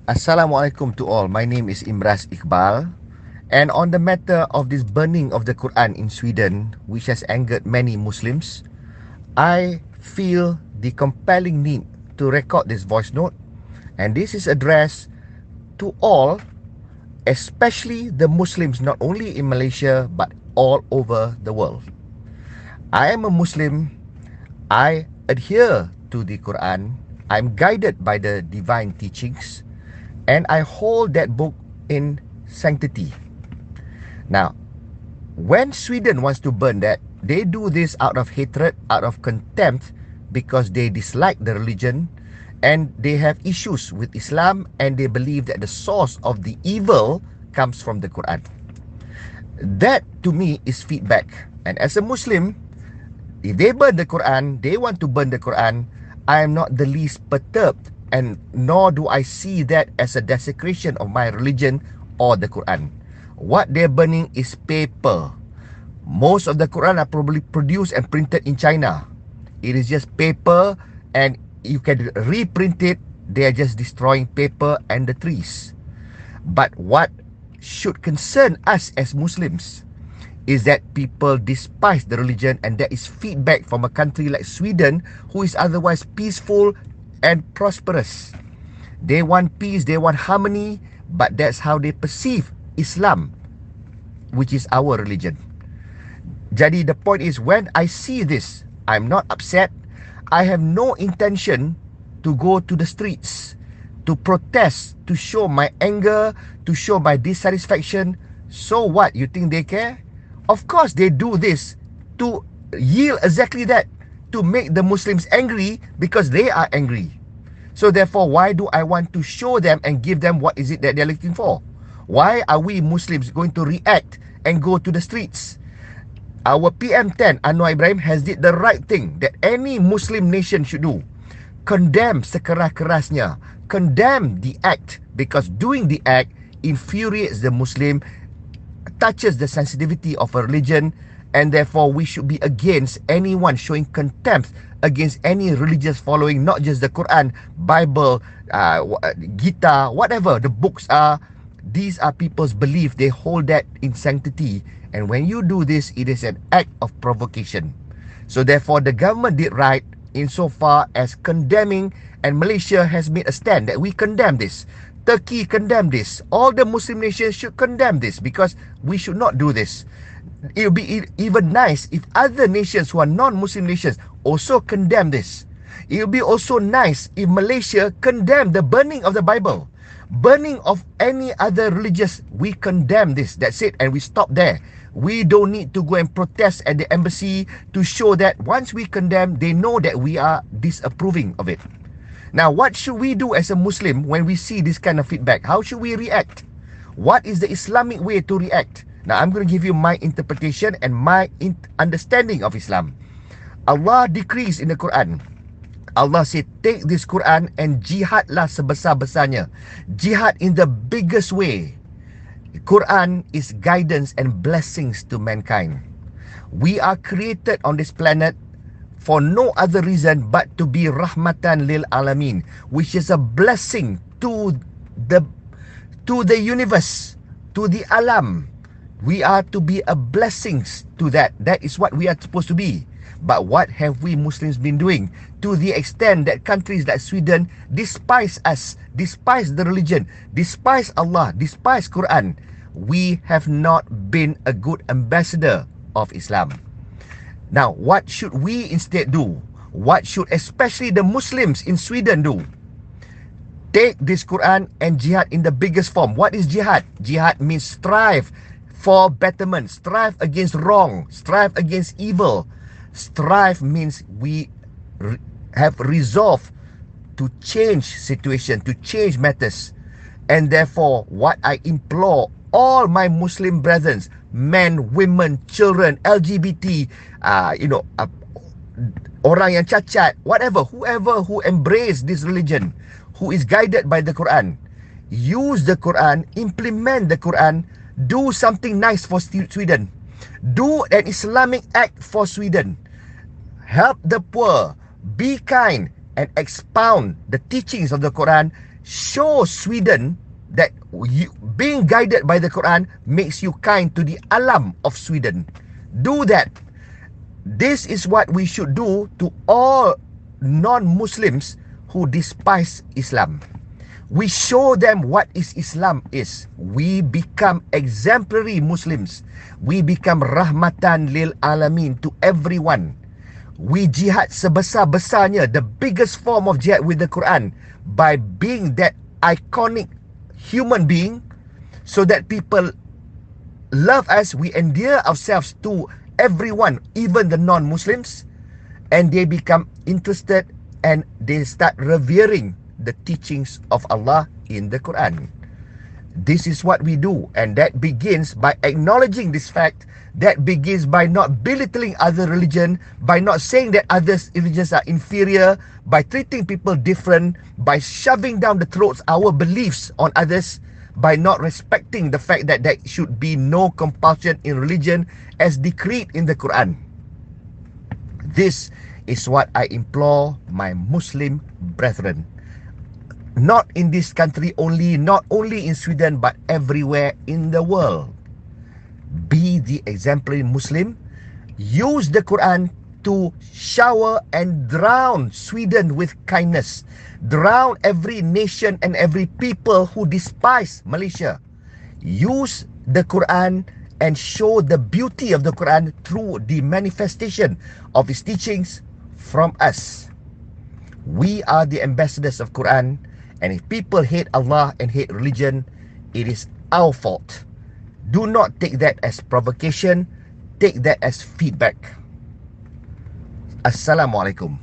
Assalamualaikum to all. My name is IMRAZ IKHBAL. And on the matter of this burning of the Quran in Sweden, which has angered many Muslims, I feel the compelling need to record this voice note. And this is addressed to all, especially the Muslims, not only in Malaysia, but all over the world. I am a Muslim. I adhere to the Quran. I'm guided by the divine teachings. And I hold that book in sanctity. Now, when Sweden wants to burn that, they do this out of hatred, out of contempt, because they dislike the religion and they have issues with Islam, and they believe that the source of the evil comes from the Quran. That to me is feedback. And as a Muslim, if they burn the Quran, they want to burn the Quran, I am not the least perturbed, and nor do I see that as a desecration of my religion or the Quran. What they're burning is paper. Most of the Quran are probably produced and printed in China. It is just paper, and you can reprint it. They are just destroying paper and the trees. But what should concern us as Muslims is that people despise the religion, and that is feedback from a country like Sweden, who is otherwise peaceful and prosperous. They want peace, they want harmony, but that's how they perceive Islam, which is our religion. Jadi the point is, when I see this, I'm not upset. I have no intention to go to the streets to protest, to show my anger, to show my dissatisfaction. So what? You think they care? Of course they do this to yield exactly that, to make the Muslims angry because they are angry. So therefore, why do I want to show them and give them what is it that they're looking for? Why are we Muslims going to react and go to the streets? Our PM10, Anwar Ibrahim, has did the right thing that any Muslim nation should do. Condemn sekeras-kerasnya. Condemn the act, because doing the act infuriates the Muslim, touches the sensitivity of a religion, and therefore we should be against anyone showing contempt against any religious following, not just the Quran, Bible, Gita, whatever the books are. These are people's belief. They hold that in sanctity. And when you do this, it is an act of provocation. So therefore, the government did right insofar as condemning, and Malaysia has made a stand that we condemn this. Turkey condemned this. All the Muslim nations should condemn this, because we should not do this. It would be even nice if other nations who are non-Muslim nations also condemn this. It would be also nice if Malaysia condemned the burning of the Bible, burning of any other religious. We condemn this. That's it, and we stop there. We don't need to go and protest at the embassy to show that once we condemn, they know that we are disapproving of it. Now, what should we do as a Muslim when we see this kind of feedback? How should we react? What is the Islamic way to react? Now, I'm going to give you my interpretation and my understanding of Islam. Allah decrees in the Quran. Allah said, take this Quran and jihadlah sebesar-besarnya. Jihad in the biggest way. Quran is guidance and blessings to mankind. We are created on this planet for no other reason but to be rahmatan lil alamin, which is a blessing to the universe, to the alam. We are to be a blessings to that. That is what we are supposed to be. But what have we Muslims been doing? To the extent that countries like Sweden despise us, despise the religion, despise Allah, despise Quran. We have not been a good ambassador of Islam. Now, what should we instead do? What should especially the Muslims in Sweden do? Take this Quran and jihad in the biggest form. What is jihad? Jihad means strive for betterment, strive against wrong, strive against evil. Strive means we have resolve to change situation, to change matters. And therefore, what I implore all my Muslim brethren, men, women, children, LGBT, orang yang cacat, whatever, whoever who embrace this religion, who is guided by the Quran, use the Quran, implement the Quran, do something nice for Sweden. Do an Islamic act for Sweden. Help the poor. Be kind. and expound the teachings of the Quran, show Sweden that being guided by the Quran makes you kind to the alam of Sweden. Do that. This is what we should do to all non-Muslims who despise Islam. We show them what is Islam is. We become exemplary Muslims. We become rahmatan lil alamin to everyone. We jihad sebesar-besarnya, the biggest form of jihad with the Quran, by being that iconic human being, so that people love us. We endear ourselves to everyone, even the non-Muslims, and they become interested and they start revering the teachings of Allah in the Quran. This is what we do, and that begins by acknowledging this fact. That begins by not belittling other religion, by not saying that other religions are inferior, by treating people different, by shoving down the throats our beliefs on others, by not respecting the fact that there should be no compulsion in religion as decreed in the Quran. This is what I implore my Muslim brethren. Not in this country only, not only in Sweden, but everywhere in the world. Be the exemplary Muslim. Use the Quran to shower and drown Sweden with kindness. Drown every nation and every people who despise Malaysia. Use the Quran and show the beauty of the Quran through the manifestation of its teachings from us. We are the ambassadors of Quran, and if people hate Allah and hate religion, it is our fault. Do not take that as provocation. Take that as feedback. Assalamualaikum.